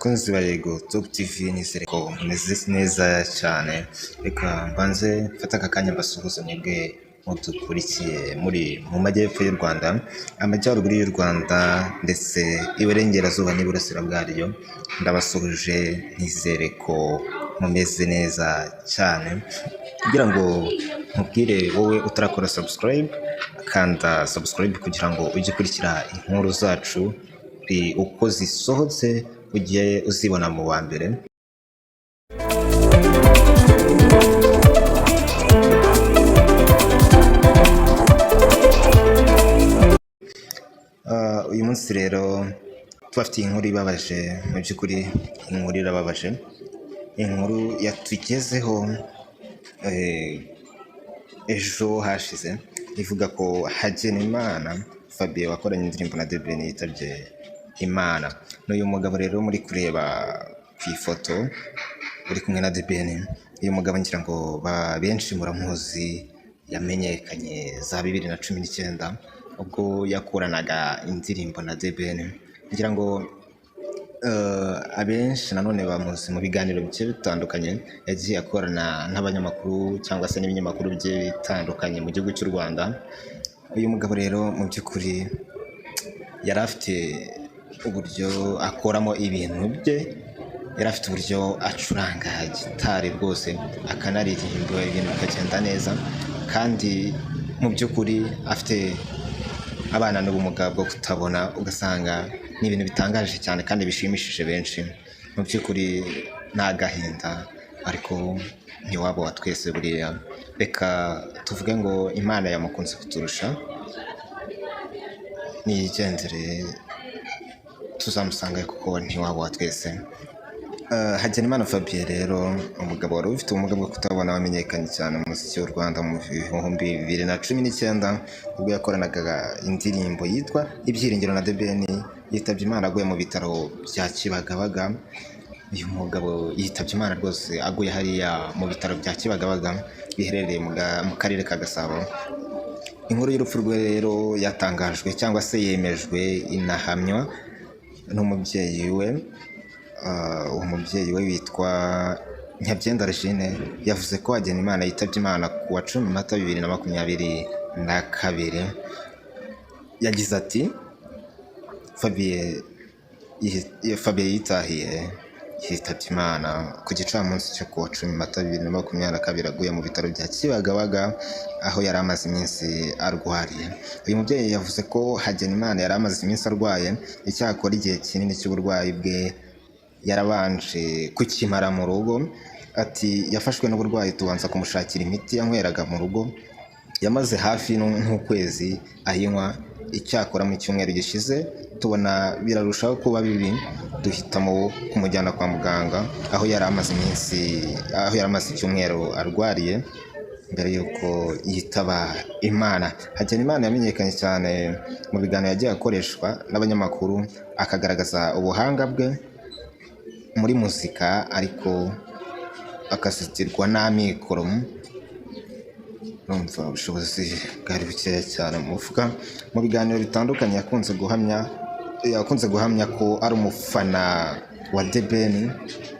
bakunzi ba Yego Top TV nizere ko mumeze neza cyane. Reka mbanze mfata aka kanya mbasuhuze mwebwe mudukurikiye muri mu majyepfo y'u Rwanda, amajyaruguru y'u Rwanda ndetse iburengerazuba n'iburasira bwaryo. Ndabasuhuje nizere ko mumeze neza cyane, kugira ngo nkubwire wowe utarakora subscribe, kanda subscribe kugira ngo ujye ukurikira inkuru zacu uko zisohotse ujye uzibona mu wa mbere. Uyu munsi rero tubafitiye inkuru ibabaje, mu by'ukuri inkuru irababaje, inkuru yatugezeho ejo hashize, ivuga ko Hagenimana Fabien wakoranye indirimbo na The Ben yitabye Imana. N'uyu mugabo rero muri kureba ku ifoto uri kumwe na The Ben, uyu mugabo ngira ngo benshi muramuzi, yamenyekanye za 2019 ubwo yakoranaga indirimbo na The Ben. Ngira ngo abenshi nanone bamuzi mu biganiro bigiye bitandukanye yagiye akorana n'abanyamakuru cyangwa se n'ibinyamakuru bigiye bitandukanye mu gihugu cy'u Rwanda. Uyu mugabo rero mu by'ukuri yari afite uburyo akoramo ibintu bye, yari afite uburyo acuranga gitari rwose akanaririmba ibintu bikagenda neza, kandi mu by'ukuri afite abana n'ubumuga bwo kutabona, ugasanga ni ibintu bitangaje cyane kandi bishimishije benshi. Mu by'ukuri ni agahinda, ariko ntiwaba wa twese buriya. Reka tuvuge ngo Imana yamukunze kuturusha, niyigendere tuzamusanga kuko ntiwaba wa twese. Hagenimana Fabien rero umugabo wari ufite ubumuga bwo kutabona wamenyekanye cyane mu muziki w'u Rwanda mu 2019 ubwo yakoranaga indirimbo yitwa Ibyiringiro na The Ben. Yitabye Imana aguye mu bitaro bya Kibagabaga. Uyu mugabo yitabye Imana rwose aguye hariya mu bitaro bya Kibagabaga biherereye mu karere ka Gasabo. Inkuru y'urupfu rwe rero yatangajwe cyangwa se yemejwe inahamywa n'umubyeyi we. Uwo mubyeyi we witwa Nyabyenda Regine yavuze ko Hagenimana yitabye Imana ku wa 10 Mata 2022. Yagize ati Fabien yitahiye, yitabye Imana ku gicamunsi cyo ku wa 10 Mata 2022 aguye mu bitaro bya Kibagabaga aho yari amaze iminsi arwariye. Uyu mubyeyi yavuze ko Hagenimana yari amaze iminsi arwaye, icyakora igihe kinini cy'uburwayi bwe yarabanje kukimara mu rugo. Ati yafashwe n'uburwayi tubanza kumushakira imiti yanyweraga mu rugo, yamaze hafi nk'ukwezi ayinywa. Icyakora mu cyumweru gishize tubona birarushaho kuba bibi, duhitamo kumujyana kwa muganga aho yari amaze icyumweru arwariye mbere y'uko yitaba Imana. Hagenimana yamenyekanye cyane mu biganiro yagiye akoreshwa n'abanyamakuru, akagaragaza ubuhanga bwe muri muzika, ariko akasitirwa n'amikoro. Numva ubushobozi bwari bukeya cyane mu mufuka. Mu biganiro bitandukanye yakunze guhamya ko ari umufana wa The Ben,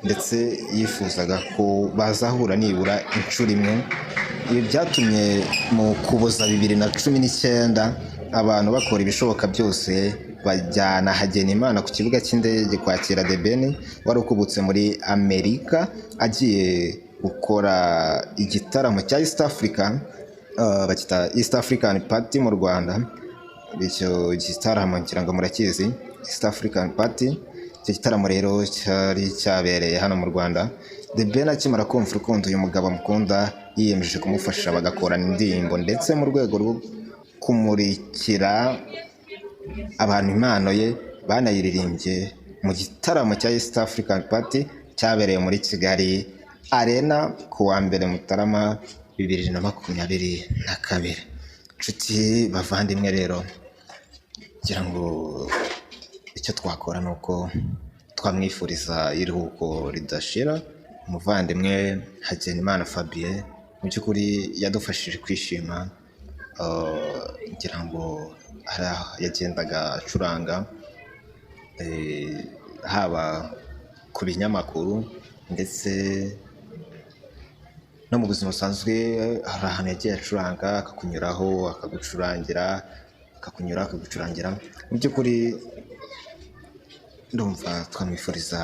ndetse yifuzaga ko bazahura nibura inshuro imwe. Ibi byatumye mu Kuboza 2019 abantu bakora ibishoboka byose bajyana Hagenimana ku kibuga cy'indege kwakira The Ben wari ukubutse muri Amerika agiye gukora igitaramo cya East Africa, bakita East African Party mu Rwanda. Icyo gitaramo ngira ngo murakizi, East African Party. Icyo gitaramo rero cyari cyabereye hano mu Rwanda. The Ben akimara kumva urukundo uyu mugabo amukunda, yiyemeje kumufasha bagakorana indirimbo, ndetse mu rwego rwo kumurikira abantu impano ye banayiririmbye mu gitaramo cya East African Party cyabereye muri Kigali Arena ku wa 1 Mutarama 2022. Nshuti bavandimwe rero, ngira ngo icyo twakora ni uko twamwifuriza iruhuko ridashira umuvandimwe Hagenimana Fabien. Mu by'ukuri yadufashije kwishima, ngira ngo yagendaga acuranga haba ku binyamakuru ndetse no mu buzima busanzwe. Hari ahantu yagiye acuranga akakunyuraho akagucurangira. Mu by'ukuri ndumva twamwifuriza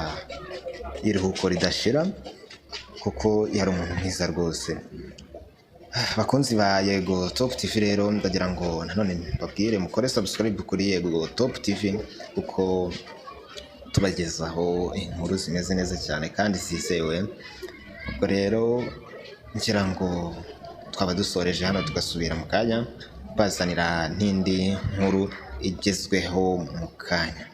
iruhuko ridashira kuko yari umuntu mwiza rwose. Bakunzi ba Yego Top TV rero ndagira ngo nanone mbabwire mukore subscribe kuri Yego Top TV kuko tubagezaho inkuru zimeze neza cyane kandi zizewe. Ubwo rero ngira ngo twaba dusoreje hano tugasubira mu kanya bazanira n'indi nkuru igezweho mu kanya.